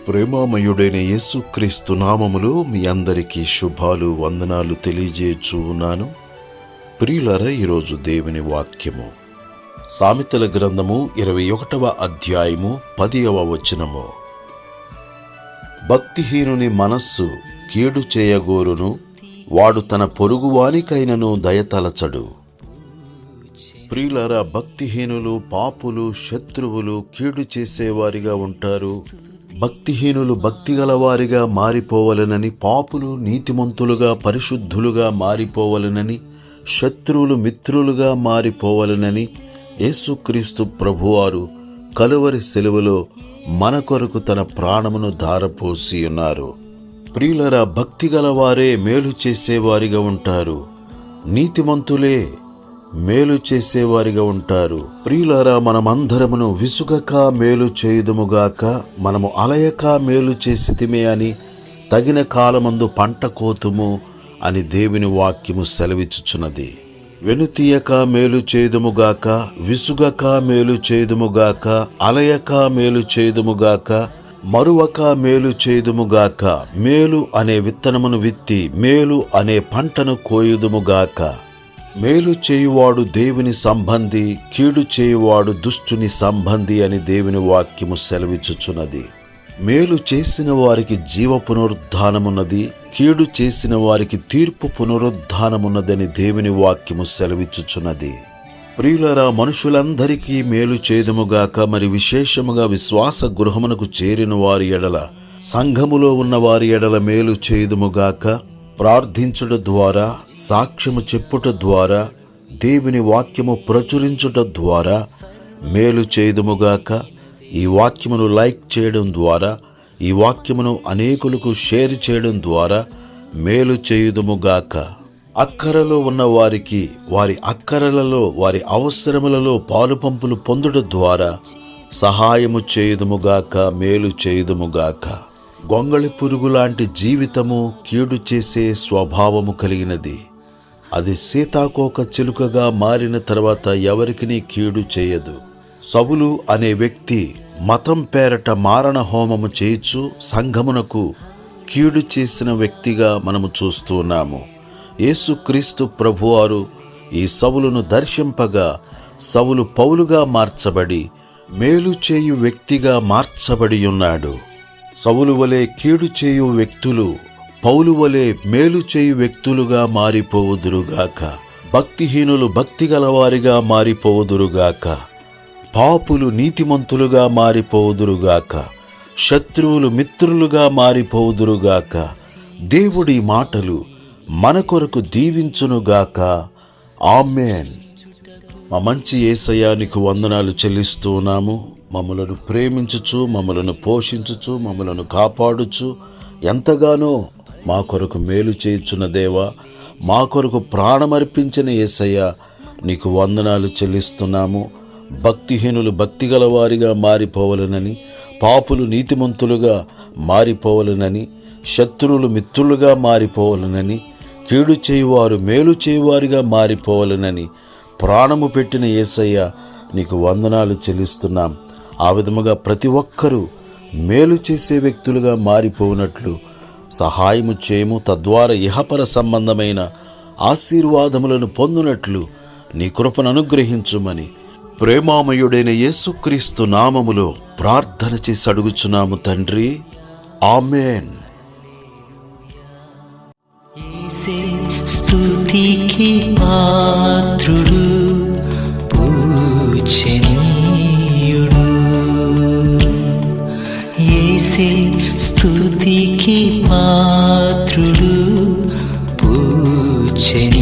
ప్రేమామయుడైన యేసుక్రీస్తు నామములో మీ అందరికీ శుభాలు వందనాలు తెలియజేయచ్చు ఉన్నాను. ప్రియులారా, ఈరోజు దేవుని వాక్యము సామెతల గ్రంథము 21వ అధ్యాయము 10వ వచనము. భక్తిహీనుని మనస్సు కీడు చేయగోరును, వాడు తన పొరుగువానికైనను దయతలచడు. ప్రియులారా, భక్తిహీనులు పాపులు, శత్రువులు, కీడు చేసేవారిగా ఉంటారు. భక్తిహీనులు భక్తిగలవారిగా మారిపోవలెనని, పాపులు నీతిమంతులుగా పరిశుద్ధులుగా మారిపోవలెనని, శత్రువులు మిత్రులుగా మారిపోవలెనని యేసుక్రీస్తు ప్రభువారు కలువరి శిలువలో మన కొరకు తన ప్రాణమును ధారపోసి ఉన్నారు. ప్రియులరా, భక్తిగలవారే మేలు చేసేవారిగా ఉంటారు. నీతిమంతులే మేలు చేసేవారిగా ఉంటారు. ప్రియులారా, మనమందరమును విసుగక మేలు చేయుదుముగాక, మనము అలయక మేలు చేసితిమే అని, తగిన కాలమందు పంట కోతుము అని దేవుని వాక్యము సెలవిచ్చుచున్నది. వెనుతీయక మేలు చేయుదుముగాక, విసుగక మేలు చేయుదుముగాక, అలయక మేలు చేయుదుముగాక, మరువక మేలు చేయుదుముగాక, మేలు అనే విత్తనమును విత్తి మేలు అనే పంటను కోయుదుముగాక. మేలు చేయువాడు దేవుని సంబంధి, కీడు చేయువాడు దుష్టుని సంబంధి అని దేవుని వాక్యము సెలవిచ్చుచున్నది. మేలు చేసిన వారికి జీవ పునరుద్ధానమున్నది, కీడు చేసిన వారికి తీర్పు పునరుద్ధానమున్నదని దేవుని వాక్యము సెలవిచ్చుచున్నది. ప్రియులరా, మనుషులందరికీ మేలు చేయుదుముగాక, మరి విశేషముగా విశ్వాస గృహమునకు చేరిన వారి ఎడల, సంఘములో ఉన్న వారి ఎడల మేలు చేయుదుముగాక. ప్రార్థించుట ద్వారా, సాక్ష్యము చెప్పుట ద్వారా, దేవుని వాక్యము ప్రచురించుట ద్వారా మేలు చేయుదుముగాక. ఈ వాక్యమును లైక్ చేయడం ద్వారా, ఈ వాక్యమును అనేకులకు షేర్ చేయడం ద్వారా మేలు చేయుదుముగాక. అక్కరలో ఉన్న వారికి వారి అక్కరలలో, వారి అవసరములలో పాలుపంపులు పొందుట ద్వారా సహాయము చేయుదుముగాక, మేలు చేయుదుముగాక. గొంగళి పురుగు లాంటి జీవితము కీడు చేసే స్వభావము కలిగినది. అది సీతాకోక చిలుకగా మారిన తర్వాత ఎవరికినీ కీడు చేయదు. సౌలు అనే వ్యక్తి మతం పేరట మారణ హోమము చేయిచు సంఘమునకు కీడు చేసిన వ్యక్తిగా మనము చూస్తున్నాము. యేసుక్రీస్తు ప్రభువారు ఈ సౌలును దర్శింపగా సౌలు పౌలుగా మార్చబడి మేలు చేయు వ్యక్తిగా మార్చబడి ఉన్నాడు. సౌలు వలె కీడు చేయు వ్యక్తులు పౌలు వలె మేలు చేయు వ్యక్తులుగా మారిపోవుదురుగాక. భక్తిహీనులు భక్తిగలవారిగా మారిపోవుదురుగాక. పాపులు నీతిమంతులుగా మారిపోవుదురుగాక. శత్రువులు మిత్రులుగా మారిపోవుదురుగాక. దేవుడి మాటలు మన కొరకు దీవించునుగాక. ఆమేన్. మా మంచి యేసయ్యా, నీకు వందనాలు చెల్లిస్తూ ఉన్నాము. మమ్మలను ప్రేమించుచు, మమ్మలను పోషించుచు, మమ్మలను కాపాడుచు, ఎంతగానో మా కొరకు మేలు చేయుచున్న దేవా, మా కొరకు ప్రాణమర్పించిన యేసయ్యా, నీకు వందనాలు చెల్లిస్తున్నాము. భక్తిహీనులు భక్తిగలవారిగా మారిపోవలెనని, పాపులు నీతిమంతులుగా మారిపోవలెనని, శత్రువులు మిత్రులుగా మారిపోవలెనని, కీడు చేయువారు మేలు చేయువారిగా మారిపోవలెనని ప్రాణము పెట్టిన యేసయ్యా, నీకు వందనాలు చెల్లిస్తున్నాం. ఆ విధముగా ప్రతి ఒక్కరూ మేలు చేసే వ్యక్తులుగా మారిపోనట్లు సహాయము చేయము. తద్వారా ఇహపర సంబంధమైన ఆశీర్వాదములను పొందునట్లు నీ కృపను అనుగ్రహించుమని ప్రేమామయుడైన యేసుక్రీస్తు నామములో ప్రార్థన చేసి అడుగుచున్నాము తండ్రి. ఆమేన్. స్తుతికి పాత్రుడు, పూజనీయుడు. యేసే స్తుతికి పాత్రుడు, పూజనీయుడు.